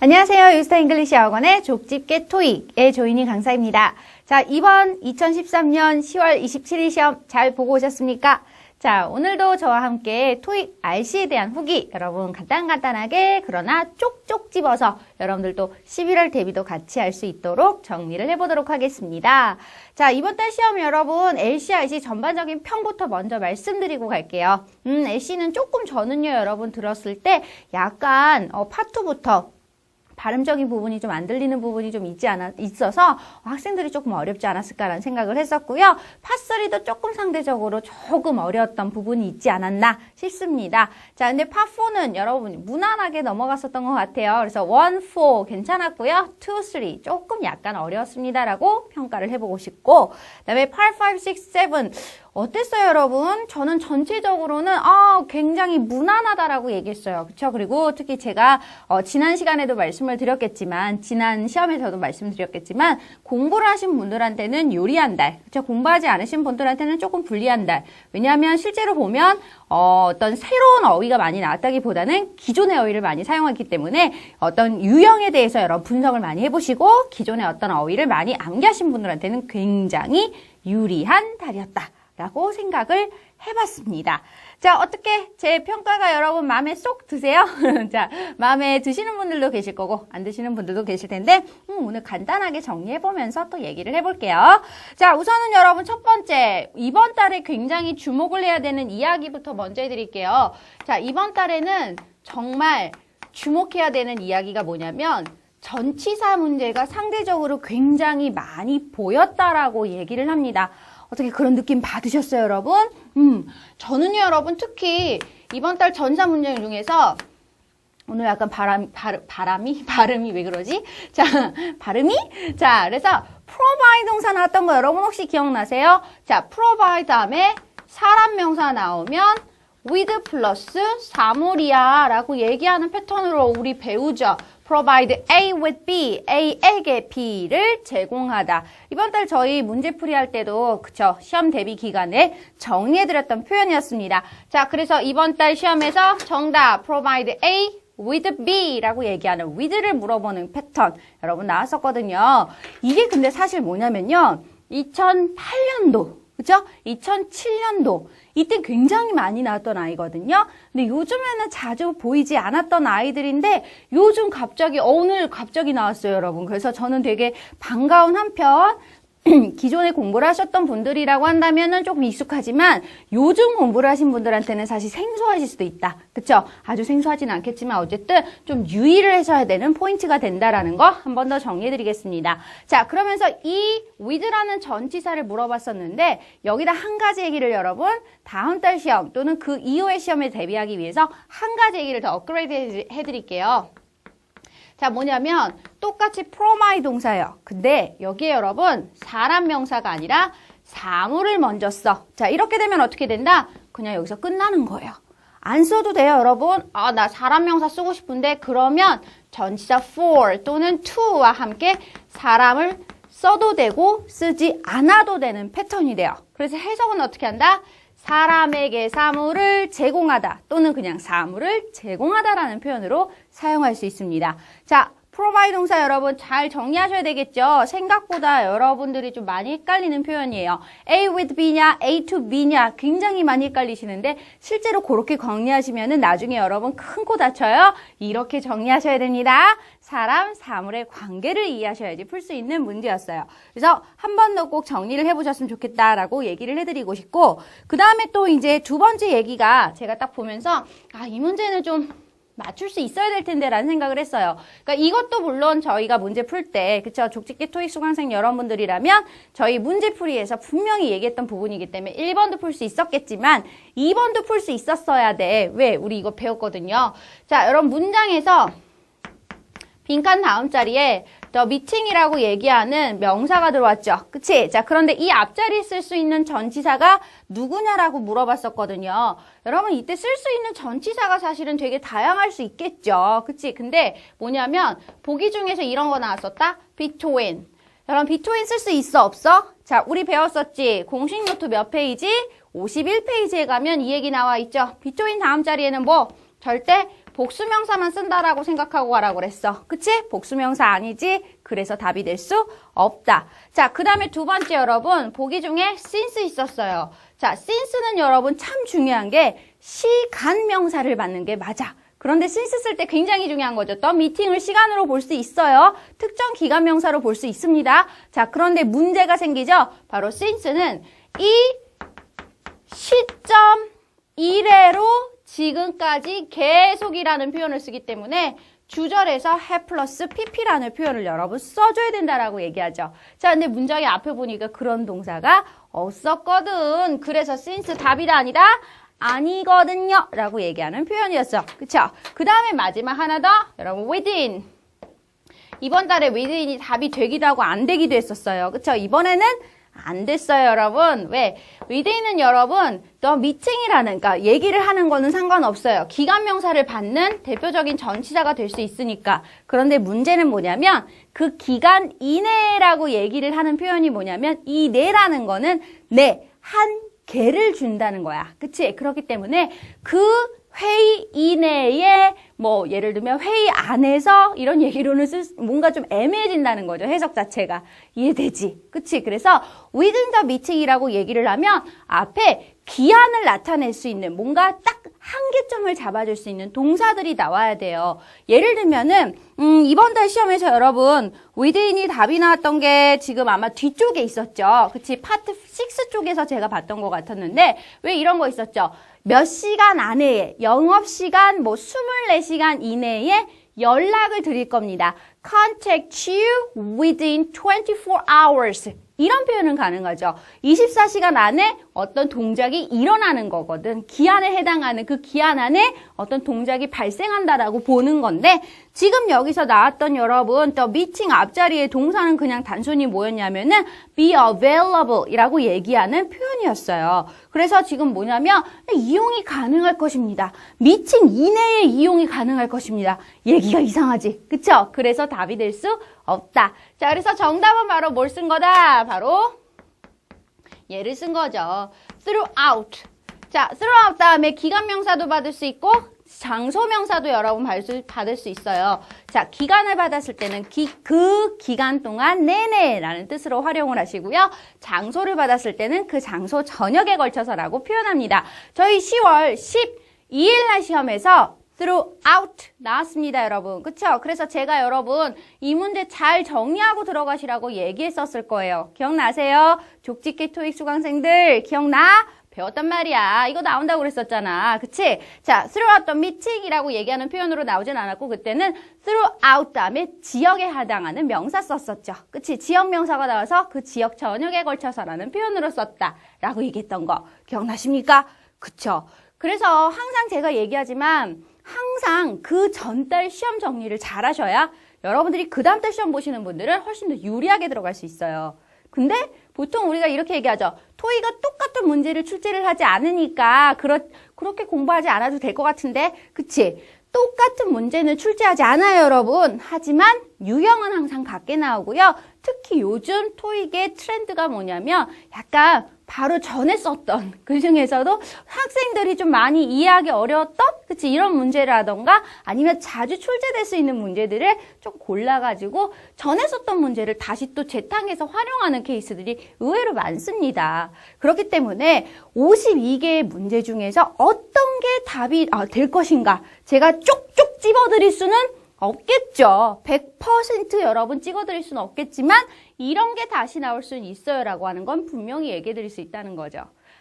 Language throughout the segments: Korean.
안녕하세요. 유스타 잉글리시 학원의 족집게 토익의 조인희 강사입니다. 자, 이번 2013년 10월 27일 시험 잘 보고 오셨습니까? 자, 오늘도 저와 함께 토익 RC에 대한 후기 여러분 간단하게 그러나 쪽쪽 집어서 여러분들도 11월 대비도 같이 할 수 있도록 정리를 해보도록 하겠습니다. 자, 이번 달 시험 여러분 LC, RC 전반적인 평부터 먼저 말씀드리고 갈게요. LC는 조금 저는요 여러분 들었을 때 약간 파트부터 발음적인 부분이 좀 안 들리는 부분이 좀 있어서 학생들이 조금 어렵지 않았을까라는 생각을 했었고요. 파3도 조금 상대적으로 조금 어려웠던 부분이 있지 않았나 싶습니다. 자, 근데 파4는 여러분 무난하게 넘어갔었던 것 같아요. 그래서 1, 4 괜찮았고요. 2, 3 조금 약간 어려웠습니다라고 평가를 해보고 싶고, 그다음에 8, 5, 6, 7 어땠어요, 여러분? 저는 전체적으로는 굉장히 무난하다라고 얘기했어요. 그렇죠? 그리고 특히 제가 지난 시간에도 말씀을 드렸겠지만, 지난 시험에서도 말씀드렸겠지만, 공부를 하신 분들한테는 요리한 달, 그렇죠? 공부하지 않으신 분들한테는 조금 불리한 달. 왜냐하면 실제로 보면 어떤 새로운 어휘가 많이 나왔다기보다는 기존의 어휘를 많이 사용했기 때문에 어떤 유형에 대해서 여러 분석을 많이 해보시고 기존의 어떤 어휘를 많이 암기하신 분들한테는 굉장히 유리한 달이었다 라고 생각을 해봤습니다. 자, 어떻게 제 평가가 여러분 마음에 쏙 드세요? 자, 마음에 드시는 분들도 계실 거고 안 드시는 분들도 계실 텐데 오늘 간단하게 정리해보면서 또 얘기를 해볼게요. 자, 우선은 여러분 첫 번째, 이번 달에 굉장히 주목을 해야 되는 이야기부터 먼저 해드릴게요. 자, 이번 달에는 정말 주목해야 되는 이야기가 뭐냐면 전치사 문제가 상대적으로 굉장히 많이 보였다라고 얘기를 합니다. 어떻게 그런 느낌 받으셨어요, 여러분? 저는요, 여러분, 특히 이번 달 전사 문제 중에서 오늘 약간 발음이 왜 그러지? 자, 발음이? 자, 그래서 provide 동사 나왔던 거 여러분 혹시 기억나세요? 자, provide 다음에 사람 명사 나오면 with 플러스 사물이야 라고 얘기하는 패턴으로 우리 배우죠. provide A with B, A에게 B를 제공하다. 이번 달 저희 문제풀이 할 때도 그쵸, 시험 대비 기간에 정리해드렸던 표현이었습니다. 자, 그래서 이번 달 시험에서 정답 provide A with B라고 얘기하는 with를 물어보는 패턴 여러분 나왔었거든요. 이게 근데 사실 뭐냐면요, 2008년도 그죠? 2007년도 이때 굉장히 많이 나왔던 아이거든요. 근데 요즘에는 자주 보이지 않았던 아이들인데 요즘 갑자기 오늘 갑자기 나왔어요, 여러분. 그래서 저는 되게 반가운 한편 기존에 공부를 하셨던 분들이라고 한다면은 조금 익숙하지만 요즘 공부를 하신 분들한테는 사실 생소하실 수도 있다. 그쵸? 아주 생소하진 않겠지만 어쨌든 좀 유의를 하셔야 되는 포인트가 된다라는 거 한 번 더 정리해 드리겠습니다. 자, 그러면서 이 with라는 전치사를 물어봤었는데 여기다 한 가지 얘기를 여러분 다음 달 시험 또는 그 이후의 시험에 대비하기 위해서 한 가지 얘기를 더 업그레이드 해 드릴게요. 자, 뭐냐면 똑같이 provide 동사예요. 근데 여기에 여러분 사람 명사가 아니라 사물을 먼저 써. 자, 이렇게 되면 어떻게 된다? 그냥 여기서 끝나는 거예요. 안 써도 돼요, 여러분. 나 사람 명사 쓰고 싶은데 그러면 전치사 for 또는 to와 함께 사람을 써도 되고 쓰지 않아도 되는 패턴이 돼요. 그래서 해석은 어떻게 한다? 사람에게 사물을 제공하다 또는 그냥 사물을 제공하다라는 표현으로 사용할 수 있습니다. 자, provide 동사 여러분 잘 정리하셔야 되겠죠? 생각보다 여러분들이 좀 많이 헷갈리는 표현이에요. A with B냐, A to B냐 굉장히 많이 헷갈리시는데 실제로 그렇게 정리하시면은 나중에 여러분 큰 코 다쳐요. 이렇게 정리하셔야 됩니다. 사람, 사물의 관계를 이해하셔야지 풀 수 있는 문제였어요. 그래서 한 번 더 꼭 정리를 해보셨으면 좋겠다라고 얘기를 해드리고 싶고, 그 다음에 또 이제 두 번째 얘기가 제가 딱 보면서 이 문제는 좀 맞출 수 있어야 될 텐데 라는 생각을 했어요. 그러니까 이것도 물론 저희가 문제 풀 때 그쵸, 족집게 토익 수강생 여러분들이라면 저희 문제풀이에서 분명히 얘기했던 부분이기 때문에 1번도 풀 수 있었겠지만 2번도 풀 수 있었어야 돼. 왜? 우리 이거 배웠거든요. 자, 여러분 문장에서 빈칸 다음 자리에 the meeting이라고 얘기하는 명사가 들어왔죠. 그치? 자, 그런데 이 앞자리에 쓸 수 있는 전치사가 누구냐라고 물어봤었거든요. 여러분 이때 쓸 수 있는 전치사가 사실은 되게 다양할 수 있겠죠. 그치? 근데 뭐냐면 보기 중에서 이런 거 나왔었다? between. 여러분 between 쓸 수 있어 없어? 자, 우리 배웠었지? 공식 노트 몇 페이지? 51페이지에 가면 이 얘기 나와 있죠. between 다음 자리에는 뭐? 절대 복수명사만 쓴다라고 생각하고 가라고 그랬어. 그치? 복수명사 아니지? 그래서 답이 될 수 없다. 자, 그 다음에 두 번째 여러분, 보기 중에 since 있었어요. 자, since는 여러분 참 중요한 게 시간 명사를 받는 게 맞아. 그런데 since 쓸 때 굉장히 중요한 거죠. 또 미팅을 시간으로 볼 수 있어요. 특정 기간 명사로 볼 수 있습니다. 자, 그런데 문제가 생기죠. 바로 since는 이 시점 이래로 지금까지 계속이라는 표현을 쓰기 때문에 주절에서 have 플러스 pp라는 표현을 여러분 써줘야 된다라고 얘기하죠. 자, 근데 문장의 앞에 보니까 그런 동사가 없었거든. 그래서 since 답이다 아니다? 아니거든요. 라고 얘기하는 표현이었어. 그쵸? 그 다음에 마지막 하나 더. 여러분, within. 이번 달에 within이 답이 되기도 하고 안 되기도 했었어요. 그쵸? 이번에는 안 됐어요, 여러분. 왜? within은 여러분, 더 미팅이라는, 그러니까 얘기를 하는 거는 상관없어요. 기간 명사를 받는 대표적인 전치사가 될 수 있으니까. 그런데 문제는 뭐냐면, 그 기간 이내라고 얘기를 하는 표현이 뭐냐면, 이 내라는 거는 한 개를 준다는 거야. 그치? 그렇기 때문에 그 회의 이내에 뭐 예를 들면 회의 안에서 이런 얘기로는 뭔가 좀 애매해진다는 거죠. 해석 자체가. 이해되지? 그치? 그래서 within the meeting이라고 얘기를 하면 앞에 기한을 나타낼 수 있는 뭔가 딱 한계점을 잡아줄 수 있는 동사들이 나와야 돼요. 예를 들면은 이번 달 시험에서 여러분 within이 답이 나왔던 게 지금 아마 뒤쪽에 있었죠. 그치? 파트 6 쪽에서 제가 봤던 것 같았는데 왜 이런 거 있었죠? 몇 시간 안에 영업시간 뭐 24시간 이내에 연락을 드릴 겁니다. Contact you within 24 hours. 이런 표현은 가능하죠. 24시간 안에 어떤 동작이 일어나는 거거든. 기한에 해당하는 그 기한 안에 어떤 동작이 발생한다라고 보는 건데 지금 여기서 나왔던 여러분 또 미팅 앞자리의 동사는 그냥 단순히 뭐였냐면은 be available 이라고 얘기하는 표현이었어요. 그래서 지금 뭐냐면 이용이 가능할 것입니다. 미팅 이내에 이용이 가능할 것입니다. 얘기가 이상하지. 그쵸? 그래서 답이 될 수 없다. 자, 그래서 정답은 바로 뭘 쓴 거다? 바로 얘를 쓴 거죠. throughout. 자, throughout 다음에 기간 명사도 받을 수 있고 장소 명사도 여러분 받을 수 있어요. 자, 기간을 받았을 때는 그 기간 동안 내내라는 뜻으로 활용을 하시고요. 장소를 받았을 때는 그 장소 저녁에 걸쳐서라고 표현합니다. 저희 10월 12일 날 시험에서 throughout 나왔습니다, 여러분. 그쵸? 그래서 제가 여러분 이 문제 잘 정리하고 들어가시라고 얘기했었을 거예요. 기억나세요? 족집게 토익 수강생들 기억나? 배웠단 말이야. 이거 나온다고 그랬었잖아. 그치? 자, throughout the meeting이라고 얘기하는 표현으로 나오진 않았고 그때는 throughout 다음에 지역에 해당하는 명사 썼었죠. 그치? 지역 명사가 나와서 그 지역 전역에 걸쳐서라는 표현으로 썼다라고 얘기했던 거 기억나십니까? 그쵸? 그래서 항상 제가 얘기하지만 항상 그 전달 시험 정리를 잘 하셔야 여러분들이 그 다음 달 시험 보시는 분들은 훨씬 더 유리하게 들어갈 수 있어요. 근데 보통 우리가 이렇게 얘기하죠. 토익가 똑같은 문제를 출제를 하지 않으니까 그렇게 공부하지 않아도 될 것 같은데 그치? 똑같은 문제는 출제하지 않아요, 여러분. 하지만 유형은 항상 같게 나오고요. 특히 요즘 토익의 트렌드가 뭐냐면 약간 바로 전에 썼던 그 중에서도 학생들이 좀 많이 이해하기 어려웠던 그치 이런 문제라던가 아니면 자주 출제될 수 있는 문제들을 좀 골라가지고 전에 썼던 문제를 다시 또 재탕해서 활용하는 케이스들이 의외로 많습니다. 그렇기 때문에 52개의 문제 중에서 어떤 게 답이 될 것인가 제가 쪽쪽 집어드릴 수는 없겠죠. 100% 여러분 찍어드릴 수는 없겠지만 이런 게 다시 나올 수는 있어요 라고 하는 건 분명히 얘기해 드릴 수 있다는 거죠.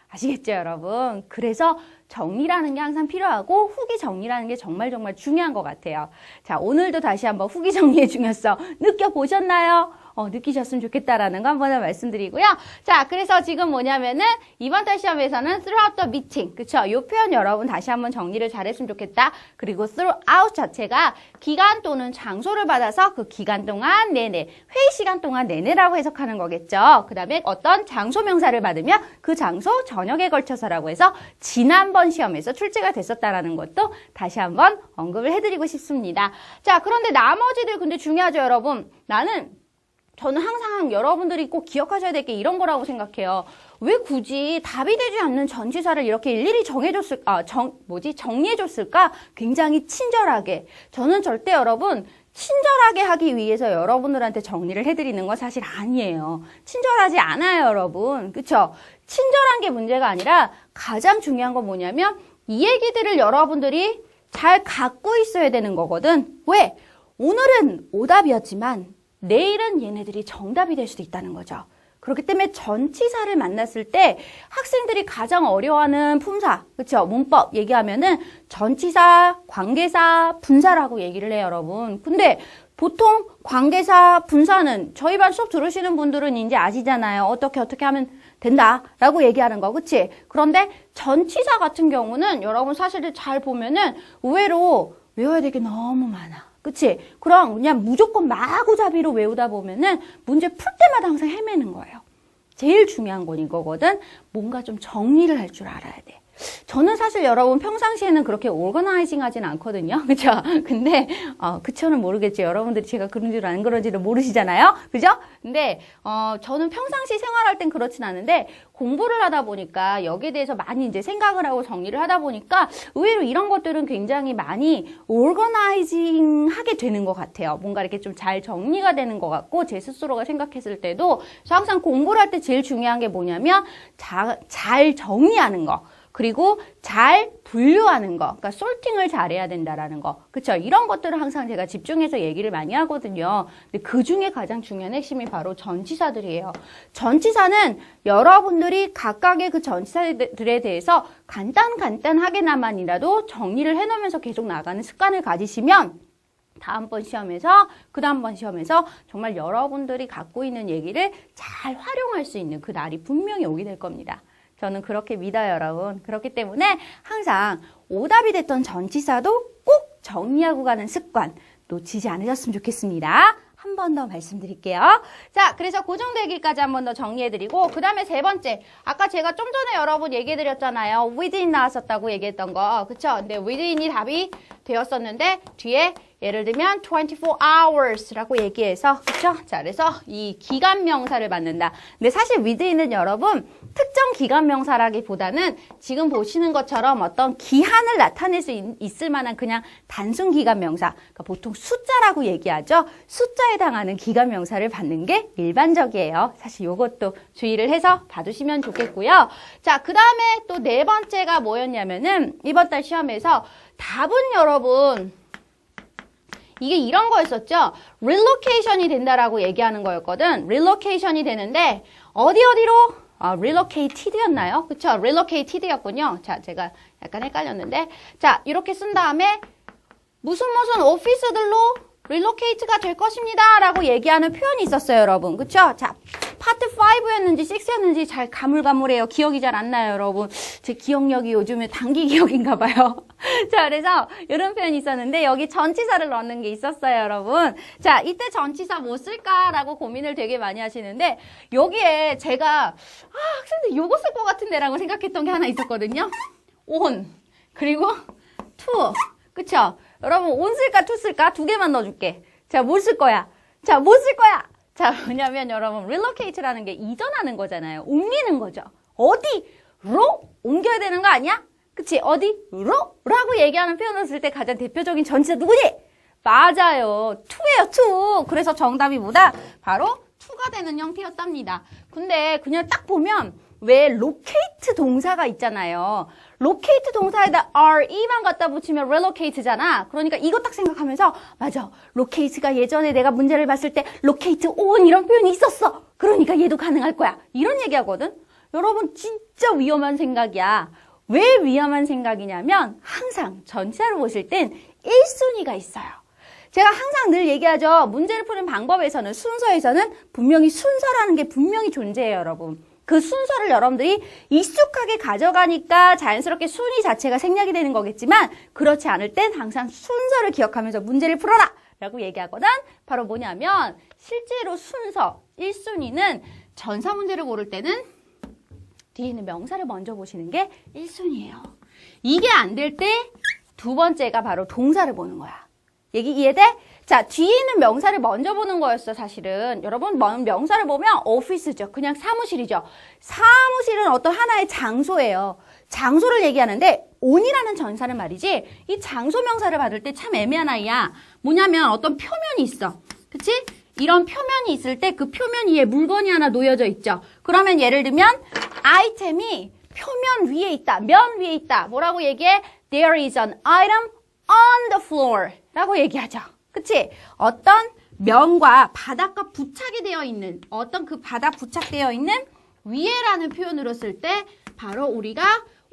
아시겠죠, 여러분? 그래서 정리라는 게 항상 필요하고 후기 정리라는 게 정말 중요한 것 같아요. 자, 오늘도 다시 한번 후기 정리의 중요성 느껴보셨나요? 느끼셨으면 좋겠다라는 거 한번 말씀드리고요. 자, 그래서 지금 뭐냐면은 이번 달 시험에서는 throughout the meeting. 그쵸? 이 표현 여러분 다시 한번 정리를 잘했으면 좋겠다. 그리고 throughout 자체가 기간 또는 장소를 받아서 그 기간 동안 내내, 회의 시간 동안 내내라고 해석하는 거겠죠. 그 다음에 어떤 장소 명사를 받으면 그 장소 저녁에 걸쳐서라고 해서 지난번 시험에서 출제가 됐었다라는 것도 다시 한번 언급을 해드리고 싶습니다. 자, 그런데 나머지들 근데 중요하죠, 여러분. 나는 저는 항상 여러분들이 꼭 기억하셔야 될 게 이런 거라고 생각해요. 왜 굳이 답이 되지 않는 전치사를 이렇게 일일이 정리해줬을까? 굉장히 친절하게. 저는 절대 여러분, 친절하게 하기 위해서 여러분들한테 정리를 해드리는 건 사실 아니에요. 친절하지 않아요, 여러분. 그쵸? 친절한 게 문제가 아니라 가장 중요한 건 뭐냐면 이 얘기들을 여러분들이 잘 갖고 있어야 되는 거거든. 왜? 오늘은 오답이었지만 내일은 얘네들이 정답이 될 수도 있다는 거죠. 그렇기 때문에 전치사를 만났을 때 학생들이 가장 어려워하는 품사, 그렇죠? 문법 얘기하면은 전치사, 관계사, 분사라고 얘기를 해요, 여러분. 근데 보통 관계사, 분사는 저희 반 수업 들으시는 분들은 이제 아시잖아요. 어떻게 하면 된다라고 얘기하는 거, 그치? 그런데 전치사 같은 경우는 여러분 사실 잘 보면은 의외로 외워야 될 게 너무 많아. 그치? 그럼 그냥 무조건 마구잡이로 외우다 보면은 문제 풀 때마다 항상 헤매는 거예요. 제일 중요한 건 이거거든. 뭔가 좀 정리를 할 줄 알아야 돼. 저는 사실 여러분 평상시에는 그렇게 오거나이징 하진 않거든요. 그죠? 근데, 그쳐는 모르겠지. 여러분들이 제가 그런 줄 안 그런지를 모르시잖아요. 그죠? 근데, 저는 평상시 생활할 땐 그렇진 않은데, 공부를 하다 보니까 여기에 대해서 많이 이제 생각을 하고 정리를 하다 보니까 의외로 이런 것들은 굉장히 많이 오거나이징 하게 되는 것 같아요. 뭔가 이렇게 좀 잘 정리가 되는 것 같고, 제 스스로가 생각했을 때도, 저 항상 공부를 할 때 제일 중요한 게 뭐냐면, 잘 정리하는 거. 그리고 잘 분류하는 거, 그러니까 솔팅을 잘해야 된다라는 거, 그렇죠? 이런 것들을 항상 제가 집중해서 얘기를 많이 하거든요. 근데 그 중에 가장 중요한 핵심이 바로 전치사들이에요. 전치사는 여러분들이 각각의 그 전치사들에 대해서 간단하게나마니라도 정리를 해놓으면서 계속 나가는 습관을 가지시면 다음번 시험에서, 그 다음번 시험에서 정말 여러분들이 갖고 있는 얘기를 잘 활용할 수 있는 그 날이 분명히 오게 될 겁니다. 저는 그렇게 믿어요, 여러분. 그렇기 때문에 항상 오답이 됐던 전치사도 꼭 정리하고 가는 습관 놓치지 않으셨으면 좋겠습니다. 한 번 더 말씀드릴게요. 자, 그래서 그 정도 얘기까지 한 번 더 정리해드리고 그 다음에 세 번째, 아까 제가 좀 전에 여러분 얘기해드렸잖아요. within 나왔었다고 얘기했던 거, 그쵸? 근데 within이 답이 되었었는데 뒤에 예를 들면 24 hours라고 얘기해서, 그쵸? 자, 그래서 이 기간 명사를 받는다. 근데 사실 within은 여러분 특정 기간 명사라기보다는 지금 보시는 것처럼 어떤 기한을 나타낼 수 있을 만한 그냥 단순 기간 명사, 그러니까 보통 숫자라고 얘기하죠. 숫자에 해당하는 기간 명사를 받는 게 일반적이에요. 사실 이것도 주의를 해서 봐두시면 좋겠고요. 자, 그 다음에 또 네 번째가 뭐였냐면은 이번 달 시험에서 답은 여러분 이게 이런 거였었죠. relocation이 된다라고 얘기하는 거였거든. relocation이 되는데 어디로? relocated였나요? 그쵸? relocated였군요. 자, 제가 약간 헷갈렸는데. 자, 이렇게 쓴 다음에 무슨 오피스들로 relocate가 될 것입니다. 라고 얘기하는 표현이 있었어요, 여러분. 그쵸? 자, 파트 5였는지 6였는지 잘 가물가물해요. 기억이 잘 안 나요, 여러분. 제 기억력이 요즘에 단기 기억인가 봐요. 자, 그래서 이런 표현이 있었는데 여기 전치사를 넣는 게 있었어요, 여러분. 자, 이때 전치사 뭐 쓸까라고 고민을 되게 많이 하시는데 여기에 제가 학생들 요거 쓸 것 같은데 라고 생각했던 게 하나 있었거든요. on 그리고 to. 그쵸? 여러분 on 쓸까 to 쓸까? 두 개만 넣어줄게. 자, 뭘 쓸 거야? 자, 뭐 쓸 거야? 자, 왜냐면 여러분 relocate라는 게 이전하는 거잖아요. 옮기는 거죠. 어디로 옮겨야 되는 거 아니야? 그치? 어디로? 라고 얘기하는 표현을 쓸 때 가장 대표적인 전치사 누구지? 맞아요. to예요, to. 그래서 정답이 뭐다? 바로 to가 되는 형태였답니다. 근데 그냥 딱 보면 왜 locate 동사가 있잖아요. locate 동사에다 re만 갖다 붙이면 relocate잖아. 그러니까 이거 딱 생각하면서 맞아. locate가 예전에 내가 문제를 봤을 때 locate on 이런 표현이 있었어. 그러니까 얘도 가능할 거야. 이런 얘기하거든. 여러분 진짜 위험한 생각이야. 왜 위험한 생각이냐면 항상 전치사를 보실 땐 1순위가 있어요. 제가 항상 늘 얘기하죠. 문제를 푸는 방법에서는 순서에서는 분명히 순서라는 게 분명히 존재해요, 여러분. 그 순서를 여러분들이 익숙하게 가져가니까 자연스럽게 순위 자체가 생략이 되는 거겠지만 그렇지 않을 땐 항상 순서를 기억하면서 문제를 풀어라! 라고 얘기하거든. 바로 뭐냐면 실제로 순서 1순위는 전사 문제를 고를 때는 뒤에 있는 명사를 먼저 보시는 게 1순위예요. 이게 안 될 때 두 번째가 바로 동사를 보는 거야. 얘기 이해돼? 자, 뒤에 있는 명사를 먼저 보는 거였어, 사실은. 여러분, 명사를 보면 office죠. 그냥 사무실이죠. 사무실은 어떤 하나의 장소예요. 장소를 얘기하는데 on이라는 전사는 말이지 이 장소 명사를 받을 때 참 애매한 아이야. 뭐냐면 어떤 표면이 있어. 그치? 이런 표면이 있을 때 그 표면 위에 물건이 하나 놓여져 있죠. 그러면 예를 들면 아이템이 표면 위에 있다. 면 위에 있다. 뭐라고 얘기해? There is an item on the floor 라고 얘기하죠. 그치? 어떤 면과 바닥과 부착이 되어 있는 어떤 그 바닥 부착되어 있는 위에라는 표현으로 쓸 때 바로 우리가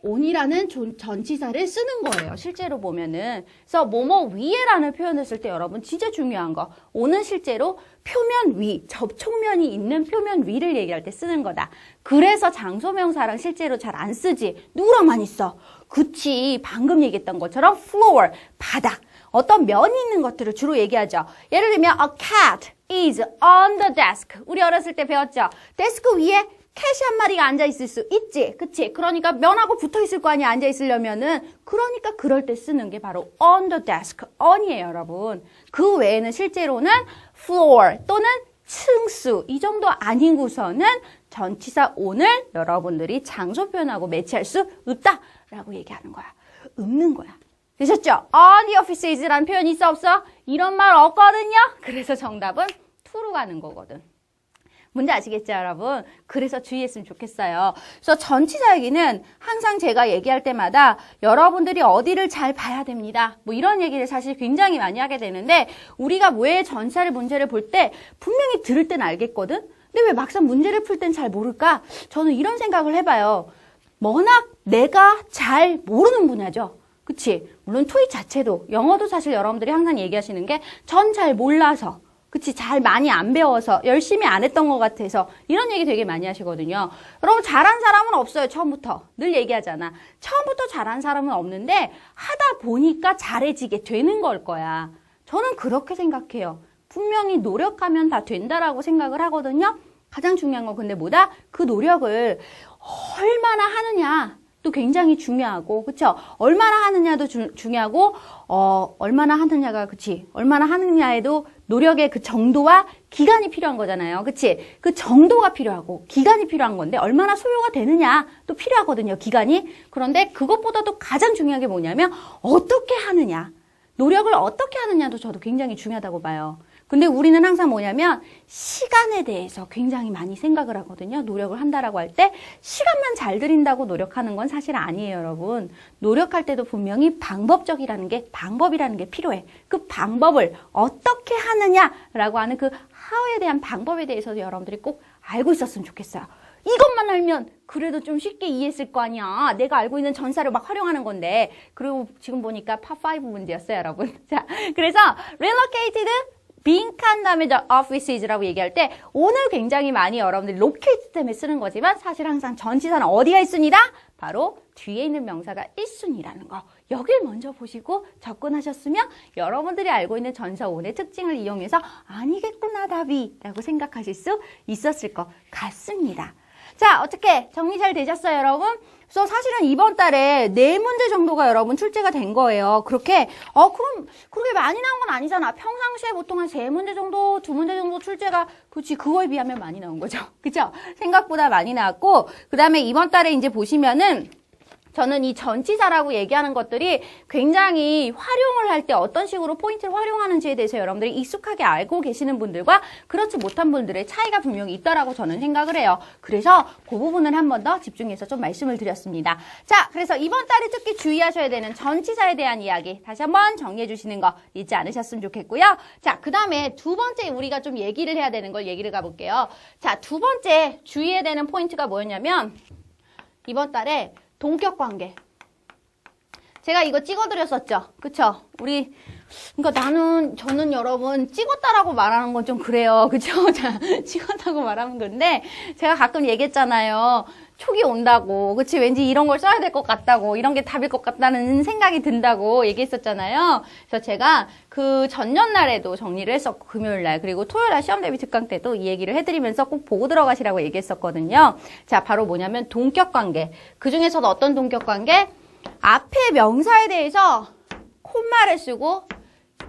on이라는 전치사를 쓰는 거예요. 실제로 보면은. 그래서 뭐뭐 위에라는 표현을 쓸 때 여러분 진짜 중요한 거. on은 실제로 표면 위, 접촉면이 있는 표면 위를 얘기할 때 쓰는 거다. 그래서 장소명사랑 실제로 잘 안 쓰지. 누구랑 많이 써? 그치. 방금 얘기했던 것처럼 floor, 바닥. 어떤 면이 있는 것들을 주로 얘기하죠. 예를 들면 a cat is on the desk. 우리 어렸을 때 배웠죠. 데스크 위에 캣이 한 마리가 앉아있을 수 있지. 그치? 그러니까 면하고 붙어있을 거 아니야. 앉아있으려면은. 그러니까 그럴 때 쓰는 게 바로 on the desk. on이에요, 여러분. 그 외에는 실제로는 floor 또는 층수. 이 정도 아니고서는 전치사 on을 여러분들이 장소 표현하고 매치할 수 없다라고 얘기하는 거야. 없는 거야. 되셨죠? on the offices라는 표현이 있어 없어? 이런 말 없거든요. 그래서 정답은 to로 가는 거거든. 뭔지 아시겠죠, 여러분? 그래서 주의했으면 좋겠어요. 그래서 전치사 얘기는 항상 제가 얘기할 때마다 여러분들이 어디를 잘 봐야 됩니다. 뭐 이런 얘기를 사실 굉장히 많이 하게 되는데 우리가 왜 전치사를 문제를 볼 때 분명히 들을 땐 알겠거든? 근데 왜 막상 문제를 풀 땐 잘 모를까? 저는 이런 생각을 해봐요. 워낙 내가 잘 모르는 분야죠. 그치? 물론 토익 자체도 영어도 사실 여러분들이 항상 얘기하시는 게 전 잘 몰라서 그치? 잘 많이 안 배워서 열심히 안 했던 것 같아서 이런 얘기 되게 많이 하시거든요. 여러분 잘한 사람은 없어요. 처음부터. 늘 얘기하잖아. 처음부터 잘한 사람은 없는데 하다 보니까 잘해지게 되는 걸 거야. 저는 그렇게 생각해요. 분명히 노력하면 다 된다라고 생각을 하거든요. 가장 중요한 건 근데 뭐다? 그 노력을 얼마나 하느냐. 또 굉장히 중요하고, 그쵸? 얼마나 하느냐도 중요하고, 얼마나 하느냐가, 그치? 얼마나 하느냐에도 노력의 그 정도와 기간이 필요한 거잖아요. 그치? 그 정도가 필요하고, 기간이 필요한 건데, 얼마나 소요가 되느냐, 또 필요하거든요, 기간이. 그런데 그것보다도 가장 중요한 게 뭐냐면, 어떻게 하느냐. 노력을 어떻게 하느냐도 저도 굉장히 중요하다고 봐요. 근데 우리는 항상 뭐냐면 시간에 대해서 굉장히 많이 생각을 하거든요. 노력을 한다라고 할 때 시간만 잘 들인다고 노력하는 건 사실 아니에요, 여러분. 노력할 때도 분명히 방법이라는 게 필요해. 그 방법을 어떻게 하느냐라고 하는 그 how에 대한 방법에 대해서도 여러분들이 꼭 알고 있었으면 좋겠어요. 이것만 알면 그래도 좀 쉽게 이해했을 거 아니야. 내가 알고 있는 전사를 막 활용하는 건데. 그리고 지금 보니까 파5 문제였어요, 여러분. 자, 그래서 relocated 빈칸 다음에 the offices라고 얘기할 때 오늘 굉장히 많이 여러분들이 locate 때문에 쓰는 거지만 사실 항상 전치사는 어디가 1순위다? 바로 뒤에 있는 명사가 1순위라는 거. 여길 먼저 보시고 접근하셨으면 여러분들이 알고 있는 전사 on의 특징을 이용해서 아니겠구나 답이 라고 생각하실 수 있었을 것 같습니다. 자, 어떻게 정리 잘 되셨어요, 여러분? 그래서 사실은 이번 달에 4문제 정도가 여러분 출제가 된 거예요. 그렇게 그럼 그렇게 많이 나온 건 아니잖아. 평상시에 보통 한 3문제 정도, 2문제 정도 출제가 그렇지 그거에 비하면 많이 나온 거죠. 그죠? 생각보다 많이 나왔고 그다음에 이번 달에 이제 보시면은 저는 이 전치사라고 얘기하는 것들이 굉장히 활용을 할 때 어떤 식으로 포인트를 활용하는지에 대해서 여러분들이 익숙하게 알고 계시는 분들과 그렇지 못한 분들의 차이가 분명히 있다라고 저는 생각을 해요. 그래서 그 부분을 한 번 더 집중해서 좀 말씀을 드렸습니다. 자, 그래서 이번 달에 특히 주의하셔야 되는 전치사에 대한 이야기 다시 한번 정리해 주시는 거 잊지 않으셨으면 좋겠고요. 자, 그 다음에 두 번째 우리가 좀 얘기를 해야 되는 걸 얘기를 가볼게요. 자, 두 번째 주의해야 되는 포인트가 뭐였냐면 이번 달에 동격관계. 제가 이거 찍어드렸었죠. 그쵸? 그러니까 저는 여러분 찍었다라고 말하는 건 좀 그래요. 그쵸? 자, 찍었다고 말하는 건데 제가 가끔 얘기했잖아요. 촉이 온다고. 그치? 왠지 이런 걸 써야 될 것 같다고. 이런 게 답일 것 같다는 생각이 든다고 얘기했었잖아요. 그래서 제가 그 전년날에도 정리를 했었고 금요일날 그리고 토요일날 시험 대비 특강 때도 이 얘기를 해드리면서 꼭 보고 들어가시라고 얘기했었거든요. 자, 바로 뭐냐면 동격관계. 그중에서도 어떤 동격관계? 앞에 명사에 대해서 콤마를 쓰고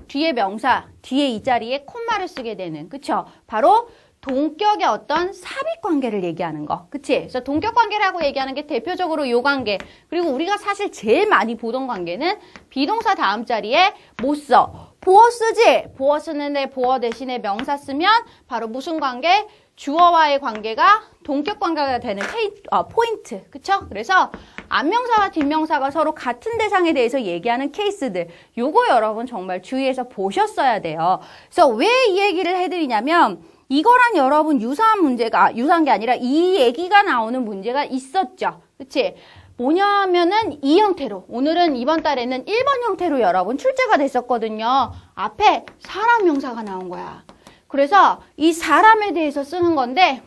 뒤에 명사, 뒤에 이 자리에 콤마를 쓰게 되는, 그쵸? 바로 동격의 어떤 삽입 관계를 얘기하는 거. 그치? 그래서 동격 관계라고 얘기하는 게 대표적으로 요 관계. 그리고 우리가 사실 제일 많이 보던 관계는 비동사 다음 자리에 못 써. 보어 쓰지? 보어 쓰는데 보어 대신에 명사 쓰면 바로 무슨 관계? 주어와의 관계가 동격 관계가 되는 포인트. 그쵸? 그래서 앞명사와 뒷명사가 서로 같은 대상에 대해서 얘기하는 케이스들. 요거 여러분 정말 주의해서 보셨어야 돼요. 그래서 왜 이 얘기를 해드리냐면 이거랑 여러분 유사한 문제가, 유사한 게 아니라 이 얘기가 나오는 문제가 있었죠. 그치? 뭐냐면은 이 형태로, 오늘은 이번 달에는 1번 형태로 여러분 출제가 됐었거든요. 앞에 사람 명사가 나온 거야. 그래서 이 사람에 대해서 쓰는 건데,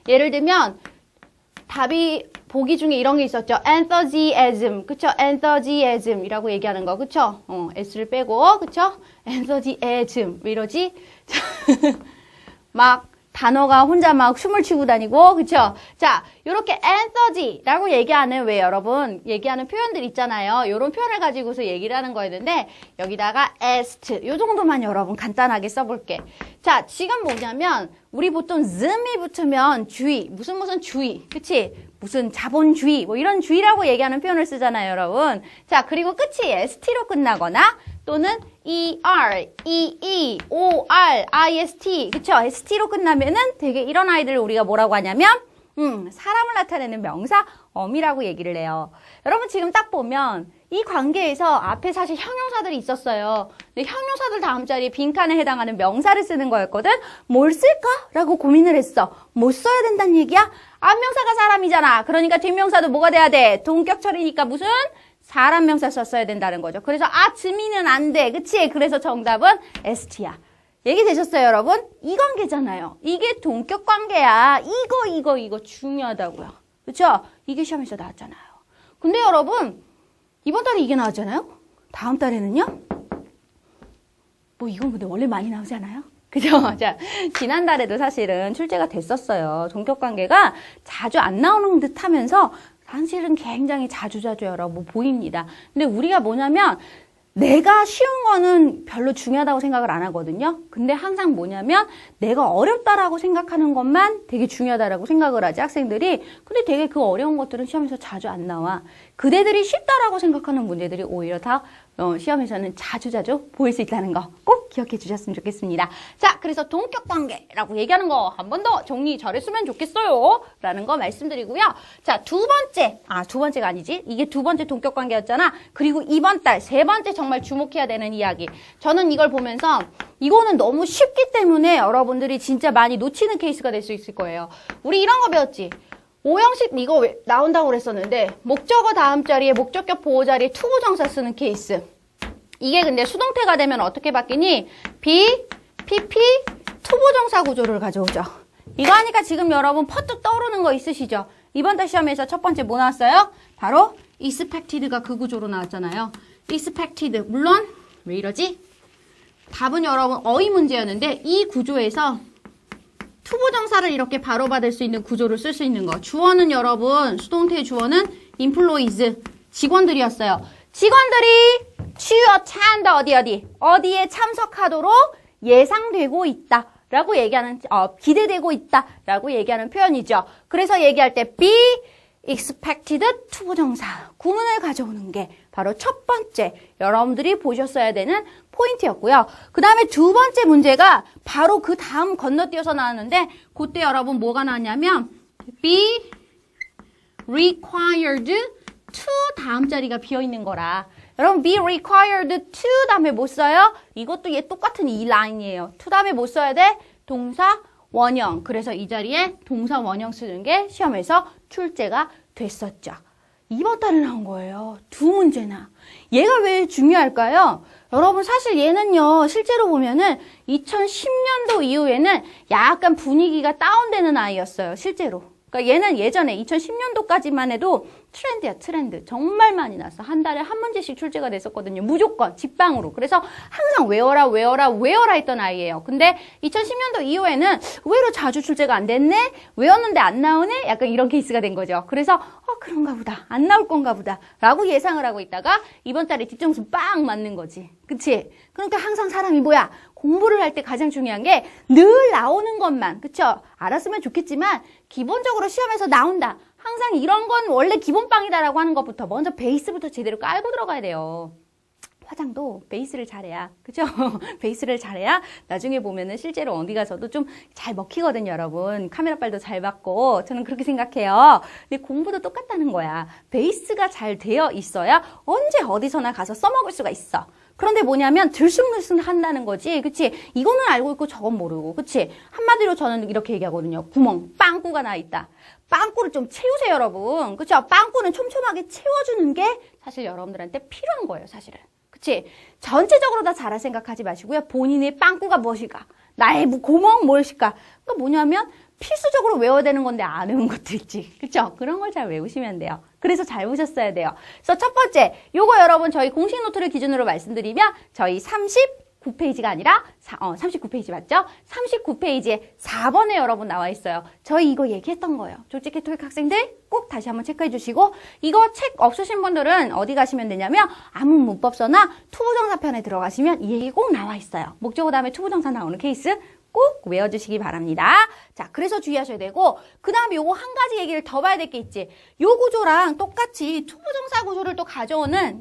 예를 들면 답이 보기 중에 이런 게 있었죠. enthusiasm, 그쵸? enthusiasm이라고 얘기하는 거, 그쵸? s를 빼고, 그쵸? enthusiasm, 왜 이러지? 막 단어가 혼자 막 춤을 추고 다니고, 그쵸? 자, 요렇게 enthusi라고 얘기하는, 왜 여러분 얘기하는 표현들 있잖아요. 요런 표현을 가지고서 얘기를 하는 거였는데 여기다가 est, 요 정도만 여러분 간단하게 써볼게. 자, 지금 뭐냐면 우리 보통 z음이 붙으면 주의, 무슨 주의, 그치? 무슨 자본주의, 뭐 이런 주의라고 얘기하는 표현을 쓰잖아요, 여러분. 자, 그리고 끝이 st로 끝나거나 또는 er, or, ist, 그쵸? st로 끝나면은 되게 이런 아이들을 우리가 뭐라고 하냐면 사람을 나타내는 명사, 어미라고 얘기를 해요. 여러분 지금 딱 보면 이 관계에서 앞에 사실 형용사들이 있었어요. 근데 형용사들 다음 자리에 빈칸에 해당하는 명사를 쓰는 거였거든. 뭘 쓸까라고 고민을 했어. 뭐 써야 된다는 얘기야? 앞명사가 사람이잖아. 그러니까 뒷명사도 뭐가 돼야 돼? 동격처리니까 무슨? 사람 명사 썼어야 된다는 거죠. 그래서 즈미는 안 돼. 그치? 그래서 정답은 st야. 얘기 되셨어요, 여러분? 이 관계잖아요. 이게 동격 관계야. 이거 중요하다고요. 그쵸? 이게 시험에서 나왔잖아요. 근데 여러분, 이번 달에 이게 나왔잖아요? 다음 달에는요? 뭐 이건 근데 원래 많이 나오지 않아요? 그죠? 자, 지난달에도 사실은 출제가 됐었어요. 동격 관계가 자주 안 나오는 듯 하면서 사실은 굉장히 자주 여러분 보입니다. 근데 우리가 뭐냐면 내가 쉬운 거는 별로 중요하다고 생각을 안 하거든요. 근데 항상 뭐냐면 내가 어렵다라고 생각하는 것만 되게 중요하다라고 생각을 하지, 학생들이. 근데 되게 그 어려운 것들은 시험에서 자주 안 나와. 그대들이 쉽다라고 생각하는 문제들이 오히려 다 시험에서는 자주 보일 수 있다는 거 꼭 기억해 주셨으면 좋겠습니다. 자, 그래서 동격 관계라고 얘기하는 거 한 번 더 정리 잘했으면 좋겠어요 라는 거 말씀드리고요. 자, 두 번째가 아니지. 이게 두 번째 동격 관계였잖아. 그리고 이번 달 세 번째 정말 주목해야 되는 이야기. 저는 이걸 보면서 이거는 너무 쉽기 때문에 여러분들이 진짜 많이 놓치는 케이스가 될 수 있을 거예요. 우리 이런 거 배웠지? 오형식 이거 왜 나온다고 그랬었는데 목적어 다음 자리에 목적격 보호 자리에 투부정사 쓰는 케이스. 이게 근데 수동태가 되면 어떻게 바뀌니? be, pp, 투부정사 구조를 가져오죠. 이거 하니까 지금 여러분 퍼뜩 떠오르는 거 있으시죠? 이번 달 시험에서 첫 번째 뭐 나왔어요? 바로 expected가 그 구조로 나왔잖아요. expected. 물론 왜 이러지? 답은 여러분 어휘 문제였는데 이 구조에서 투부정사를 이렇게 바로 받을 수 있는 구조를 쓸 수 있는 거. 주어는 여러분, 수동태의 주어는 employees, 직원들이었어요. 직원들이 어디에 참석하도록 예상되고 있다 라고 얘기하는, 기대되고 있다 라고 얘기하는 표현이죠. 그래서 얘기할 때 be expected 투부정사, 구문을 가져오는 게 바로 첫 번째 여러분들이 보셨어야 되는 포인트였고요. 그 다음에 두 번째 문제가 바로 그 다음 건너뛰어서 나왔는데 그때 여러분 뭐가 나왔냐면 be required to 다음 자리가 비어있는 거라. 여러분 be required to 다음에 뭐 써요? 이것도 얘 똑같은 이 라인이에요. to 다음에 뭐 써야 돼? 동사 원형. 그래서 이 자리에 동사 원형 쓰는 게 시험에서 출제가 됐었죠. 이번 달에 나온 거예요. 두 문제나. 얘가 왜 중요할까요? 여러분 사실 얘는요. 실제로 보면은 2010년도 이후에는 약간 분위기가 다운되는 아이였어요. 실제로. 그러니까 얘는 예전에 2010년도까지만 해도 트렌드야, 트렌드. 정말 많이 났어. 한 달에 한 문제씩 출제가 됐었거든요. 무조건 집방으로. 그래서 항상 외워라, 외워라, 외워라 했던 아이예요. 근데 2010년도 이후에는 의외로 자주 출제가 안 됐네? 외웠는데 안 나오네? 약간 이런 케이스가 된 거죠. 그래서 그런가 보다. 안 나올 건가 보다. 라고 예상을 하고 있다가 이번 달에 뒷점수 빵 맞는 거지. 그치? 그러니까 항상 사람이 뭐야? 공부를 할 때 가장 중요한 게 늘 나오는 것만, 그쵸? 알았으면 좋겠지만 기본적으로 시험에서 나온다. 항상 이런 건 원래 기본빵이다라고 하는 것부터 먼저 베이스부터 제대로 깔고 들어가야 돼요. 화장도 베이스를 잘해야, 그죠? 베이스를 잘해야 나중에 보면은 실제로 어디 가서도 좀 잘 먹히거든요, 여러분. 카메라빨도 잘 받고 저는 그렇게 생각해요. 근데 공부도 똑같다는 거야. 베이스가 잘 되어 있어야 언제 어디서나 가서 써먹을 수가 있어. 그런데 뭐냐면 들쑥날쑥 한다는 거지, 그치? 이거는 알고 있고 저건 모르고, 그치? 한마디로 저는 이렇게 얘기하거든요. 구멍, 빵꾸가 나 있다. 빵꾸를 좀 채우세요, 여러분. 그쵸? 빵꾸는 촘촘하게 채워주는 게 사실 여러분들한테 필요한 거예요, 사실은. 그치? 전체적으로 다 잘할 생각하지 마시고요. 본인의 빵꾸가 무엇일까? 나의 구멍 무엇일까? 그러니까 뭐냐면 필수적으로 외워야 되는 건데 안 외운 것도 있지. 그쵸? 그런 걸 잘 외우시면 돼요. 그래서 잘 보셨어야 돼요. 그래서 첫 번째, 요거 여러분 저희 공식 노트를 기준으로 말씀드리면 저희 39페이지가 아니라 39페이지 맞죠? 39페이지에 4번에 여러분 나와 있어요. 저희 이거 얘기했던 거예요. 졸지깨 토익 학생들 꼭 다시 한번 체크해 주시고 이거 책 없으신 분들은 어디 가시면 되냐면 아문 문법서나 투부정사 편에 들어가시면 이 얘기 꼭 나와 있어요. 목적어 다음에 투부정사 나오는 케이스 꼭 외워주시기 바랍니다. 자, 그래서 주의하셔야 되고 그 다음에 요거 한 가지 얘기를 더 봐야 될 게 있지. 요 구조랑 똑같이 투부정사 구조를 또 가져오는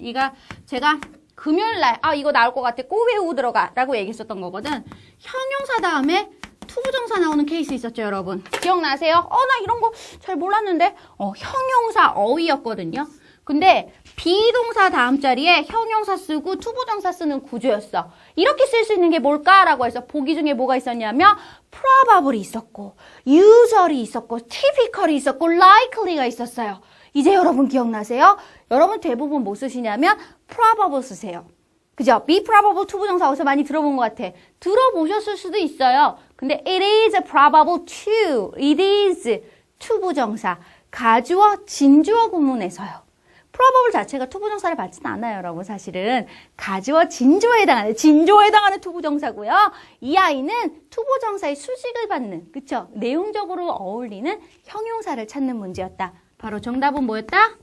제가 금요일날 이거 나올 것 같아 꼭 외우고 들어가 라고 얘기했었던 거거든. 형용사 다음에 투부정사 나오는 케이스 있었죠, 여러분. 기억나세요? 나 이런 거 잘 몰랐는데 형용사 어휘였거든요. 근데 비동사 다음 자리에 형용사 쓰고 투부정사 쓰는 구조였어. 이렇게 쓸 수 있는 게 뭘까라고 해서 보기 중에 뭐가 있었냐면 probably 있었고 usually 있었고 typically 있었고 likely가 있었어요. 이제 여러분 기억나세요? 여러분 대부분 뭐 쓰시냐면 probable 쓰세요. 그죠? be probable 투부정사 어디서 많이 들어본 것 같아. 들어보셨을 수도 있어요. 근데 it is probable to, it is 투부정사. 가주어, 진주어 구문에서요. probable 자체가 투부정사를 받지는 않아요, 여러분. 사실은 가주어, 진주어에 해당하는 투부정사고요. 이 아이는 투부정사의 수식을 받는, 그쵸? 내용적으로 어울리는 형용사를 찾는 문제였다. 바로 정답은 뭐였다?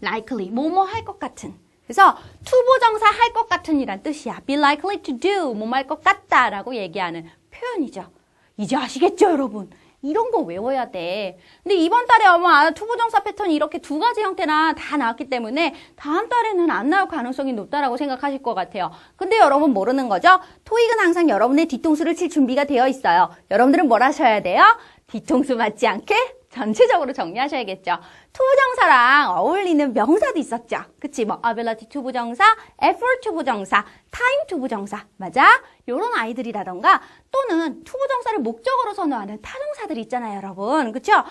likely, 뭐뭐 할 것 같은. 그래서 투부정사 할 것 같은 이란 뜻이야. be likely to do, 뭐뭐 할 것 같다 라고 얘기하는 표현이죠. 이제 아시겠죠, 여러분? 이런 거 외워야 돼. 근데 이번 달에 투부정사 패턴이 이렇게 두 가지 형태나 다 나왔기 때문에 다음 달에는 안 나올 가능성이 높다라고 생각하실 것 같아요. 근데 여러분 모르는 거죠? 토익은 항상 여러분의 뒤통수를 칠 준비가 되어 있어요. 여러분들은 뭘 하셔야 돼요? 뒤통수 맞지 않게 전체적으로 정리하셔야겠죠. 투부정사랑 어울리는 명사도 있었죠. 그치? ability 투부정사, effort 투부정사, time 투부정사. 맞아? 요런 아이들이라던가 또는 투부정사를 목적어로 선호하는 타동사들이 있잖아요, 여러분. 그쵸?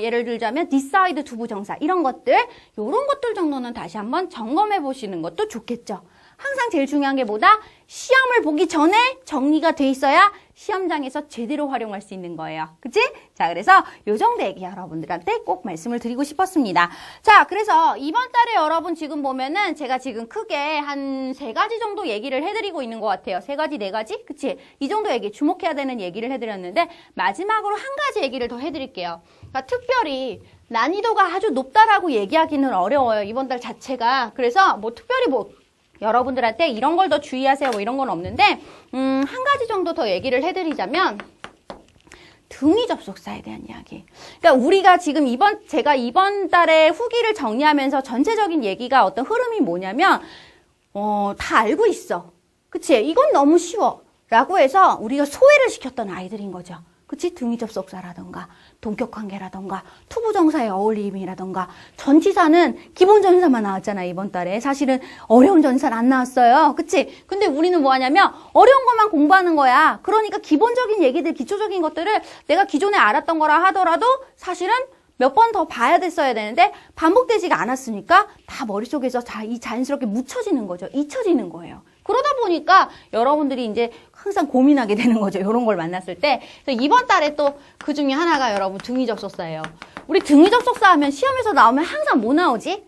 예를 들자면 decide 투부정사 이런 것들, 요런 것들 정도는 다시 한번 점검해 보시는 것도 좋겠죠. 항상 제일 중요한 게 뭐다? 시험을 보기 전에 정리가 돼 있어야 시험장에서 제대로 활용할 수 있는 거예요. 그치? 자, 그래서 요 정도 얘기 여러분들한테 꼭 말씀을 드리고 싶었습니다. 자, 그래서 이번 달에 여러분 지금 보면은 제가 지금 크게 한 3가지 정도 얘기를 해드리고 있는 것 같아요. 3가지, 4가지? 그치? 이 정도 얘기, 주목해야 되는 얘기를 해드렸는데 마지막으로 한 가지 얘기를 더 해드릴게요. 그러니까 특별히 난이도가 아주 높다라고 얘기하기는 어려워요. 이번 달 자체가. 그래서 특별히 여러분들한테 이런 걸 더 주의하세요. 이런 건 없는데 한 가지 정도 더 얘기를 해드리자면 등위 접속사에 대한 이야기. 그러니까 우리가 지금 제가 이번 달에 후기를 정리하면서 전체적인 얘기가 어떤 흐름이 뭐냐면 다 알고 있어. 그치? 이건 너무 쉬워. 라고 해서 우리가 소외를 시켰던 아이들인 거죠. 그치? 등위 접속사라던가 동격관계라던가 투부정사의 어울림이라던가 전치사는 기본 전치사만 나왔잖아 이번 달에. 사실은 어려운 전치사는 안 나왔어요. 그치? 근데 우리는 뭐 하냐면 어려운 것만 공부하는 거야. 그러니까 기본적인 얘기들, 기초적인 것들을 내가 기존에 알았던 거라 하더라도 사실은 몇 번 더 봐야 됐어야 되는데 반복되지가 않았으니까 다 머릿속에서 자연스럽게 묻혀지는 거죠. 잊혀지는 거예요. 그러다 보니까 여러분들이 이제 항상 고민하게 되는 거죠. 이런 걸 만났을 때. 그래서 이번 달에 또 그 중에 하나가 여러분 등위 접속사예요. 우리 등위 접속사 하면 시험에서 나오면 항상 뭐 나오지?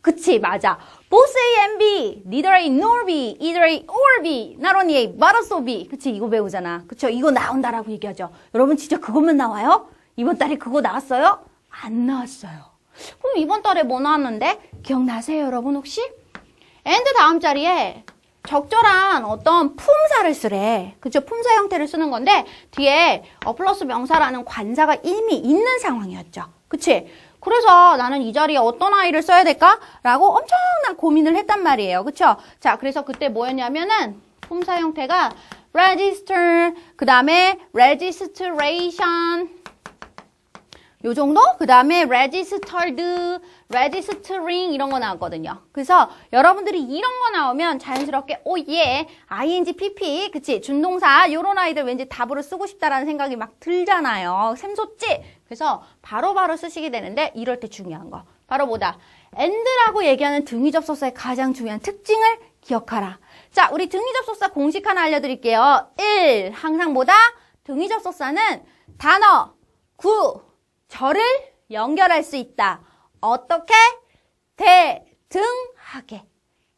그치, 맞아. Both A and B, neither A nor B, either A or B, not only A, but also B. 그치, 이거 배우잖아. 그쵸, 이거 나온다라고 얘기하죠. 여러분 진짜 그것만 나와요? 이번 달에 그거 나왔어요? 안 나왔어요. 그럼 이번 달에 뭐 나왔는데? 기억나세요, 여러분 혹시? and 다음 자리에 적절한 어떤 품사를 쓰래. 그쵸? 품사 형태를 쓰는 건데 뒤에 플러스 명사라는 관사가 이미 있는 상황이었죠. 그치? 그래서 나는 이 자리에 어떤 아이를 써야 될까? 라고 엄청난 고민을 했단 말이에요. 그쵸? 자, 그래서 그때 뭐였냐면은 품사 형태가 register, 그 다음에 registration, 요 정도? 그 다음에 registered, registering 이런 거 나왔거든요. 그래서 여러분들이 이런 거 나오면 자연스럽게 예, ing, pp, 그치? 준동사 요런 아이들 왠지 답으로 쓰고 싶다라는 생각이 막 들잖아요. 샘솟지? 그래서 바로바로 쓰시게 되는데 이럴 때 중요한 거. 바로 뭐다? and라고 얘기하는 등위 접속사의 가장 중요한 특징을 기억하라. 자, 우리 등위 접속사 공식 하나 알려드릴게요. 1. 항상 뭐다? 등위 접속사는 단어, 구, 절을 연결할 수 있다. 어떻게? 대등하게.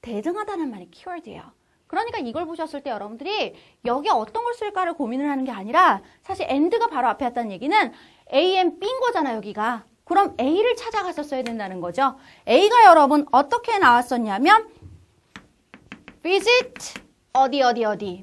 대등하다는 말이 키워드예요. 그러니까 이걸 보셨을 때 여러분들이 여기 어떤 걸 쓸까를 고민을 하는 게 아니라 사실 and가 바로 앞에 왔다는 얘기는 A and B인 거잖아, 여기가. 그럼 A를 찾아가서 써야 된다는 거죠. A가 여러분 어떻게 나왔었냐면 visit, 어디,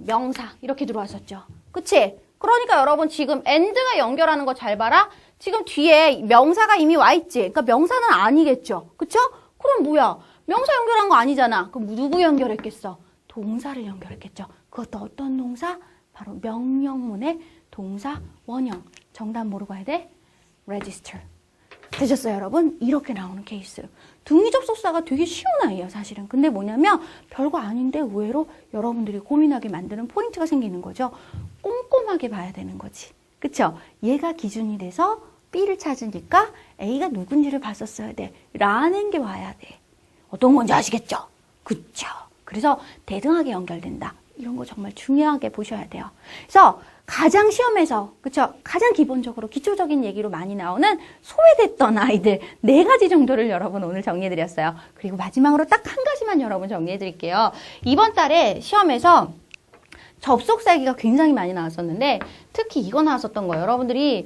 명사 이렇게 들어왔었죠. 그치? 그러니까 여러분 지금 and가 연결하는 거 잘 봐라. 지금 뒤에 명사가 이미 와 있지. 그러니까 명사는 아니겠죠. 그쵸? 그럼 뭐야? 명사 연결한 거 아니잖아. 그럼 누구 연결했겠어? 동사를 연결했겠죠. 그것도 어떤 동사? 바로 명령문의 동사 원형. 정답 모르고 해야 돼? register. 되셨어요, 여러분? 이렇게 나오는 케이스. 등위 접속사가 되게 쉬운 아이예요, 사실은. 근데 뭐냐면 별거 아닌데 의외로 여러분들이 고민하게 만드는 포인트가 생기는 거죠. 꼼꼼하게 봐야 되는 거지. 그쵸? 얘가 기준이 돼서 B를 찾으니까 A가 누군지를 봤었어야 돼. 라는 게 와야 돼. 어떤 건지 아시겠죠? 그쵸? 그래서 대등하게 연결된다. 이런 거 정말 중요하게 보셔야 돼요. 그래서 가장 시험에서, 그쵸? 가장 기본적으로 기초적인 얘기로 많이 나오는 소외됐던 아이들 4가지 정도를 여러분 오늘 정리해드렸어요. 그리고 마지막으로 딱 한 가지만 여러분 정리해드릴게요. 이번 달에 시험에서 접속사 얘기가 굉장히 많이 나왔었는데 특히 이거 나왔었던 거예요. 여러분들이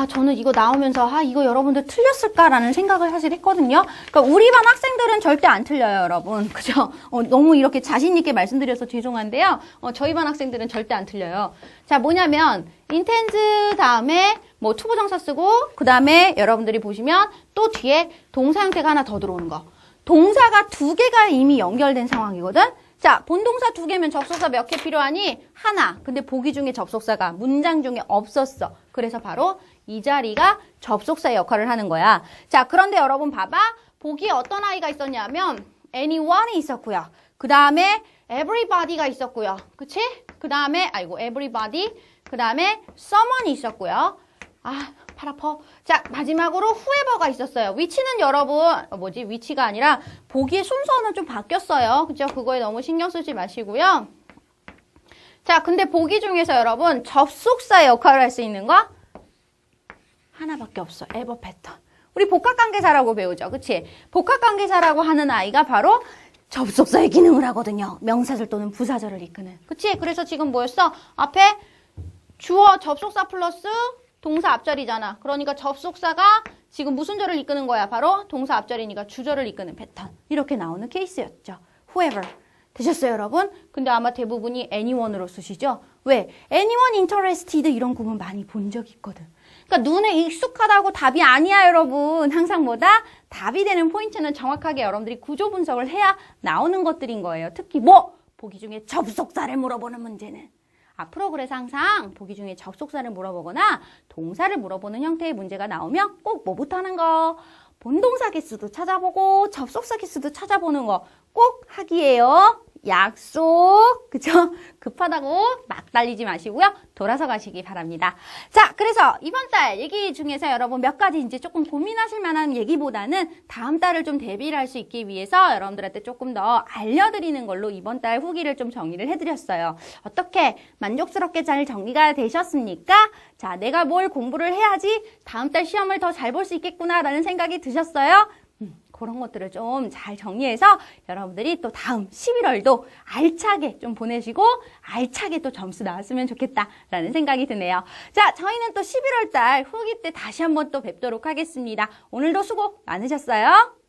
저는 이거 나오면서 이거 여러분들 틀렸을까라는 생각을 사실 했거든요. 그러니까 우리 반 학생들은 절대 안 틀려요, 여러분. 그죠? 너무 이렇게 자신 있게 말씀드려서 죄송한데요. 저희 반 학생들은 절대 안 틀려요. 자, 뭐냐면 intends 다음에 뭐 투부정사 쓰고 그 다음에 여러분들이 보시면 또 뒤에 동사 형태가 하나 더 들어오는 거. 동사가 2개가 이미 연결된 상황이거든. 자, 본동사 2개면 접속사 몇 개 필요하니? 하나. 근데 보기 중에 접속사가 문장 중에 없었어. 그래서 바로 이 자리가 접속사의 역할을 하는 거야. 자, 그런데 여러분 봐봐. 보기에 어떤 아이가 있었냐면 anyone이 있었고요. 그 다음에 everybody가 있었고요. 그치? 그 다음에 everybody. 그 다음에 someone이 있었고요. 팔 아파. 자, 마지막으로 whoever가 있었어요. 위치는 여러분, 위치가 아니라 보기의 순서는 좀 바뀌었어요. 그죠? 그거에 너무 신경 쓰지 마시고요. 자, 근데 보기 중에서 여러분, 접속사의 역할을 할 수 있는 거 하나밖에 없어. ever 패턴. 우리 복합관계사라고 배우죠. 그치? 복합관계사라고 하는 아이가 바로 접속사의 기능을 하거든요. 명사절 또는 부사절을 이끄는. 그치? 그래서 지금 뭐였어? 앞에 주어 접속사 플러스 동사 앞절이잖아. 그러니까 접속사가 지금 무슨 절을 이끄는 거야? 바로 동사 앞절이니까 주절을 이끄는 패턴. 이렇게 나오는 케이스였죠. whoever. 되셨어요, 여러분? 근데 아마 대부분이 anyone으로 쓰시죠? 왜? anyone interested 이런 구문 많이 본 적 있거든. 그러니까 눈에 익숙하다고 답이 아니야, 여러분. 항상 뭐다? 답이 되는 포인트는 정확하게 여러분들이 구조 분석을 해야 나오는 것들인 거예요. 특히 보기 중에 접속사를 물어보는 문제는. 앞으로 그래서 항상 보기 중에 접속사를 물어보거나 동사를 물어보는 형태의 문제가 나오면 꼭 뭐부터 하는 거? 본동사 개수도 찾아보고 접속사 개수도 찾아보는 거 꼭 하기예요. 약속, 그죠? 급하다고 막 달리지 마시고요. 돌아서 가시기 바랍니다. 자, 그래서 이번 달 얘기 중에서 여러분 몇 가지 이제 조금 고민하실 만한 얘기보다는 다음 달을 좀 대비를 할 수 있기 위해서 여러분들한테 조금 더 알려드리는 걸로 이번 달 후기를 좀 정리를 해드렸어요. 어떻게 만족스럽게 잘 정리가 되셨습니까? 자, 내가 뭘 공부를 해야지 다음 달 시험을 더 잘 볼 수 있겠구나라는 생각이 드셨어요? 그런 것들을 좀 잘 정리해서 여러분들이 또 다음 11월도 알차게 좀 보내시고 알차게 또 점수 나왔으면 좋겠다라는 생각이 드네요. 자, 저희는 또 11월 달 후기 때 다시 한번 또 뵙도록 하겠습니다. 오늘도 수고 많으셨어요.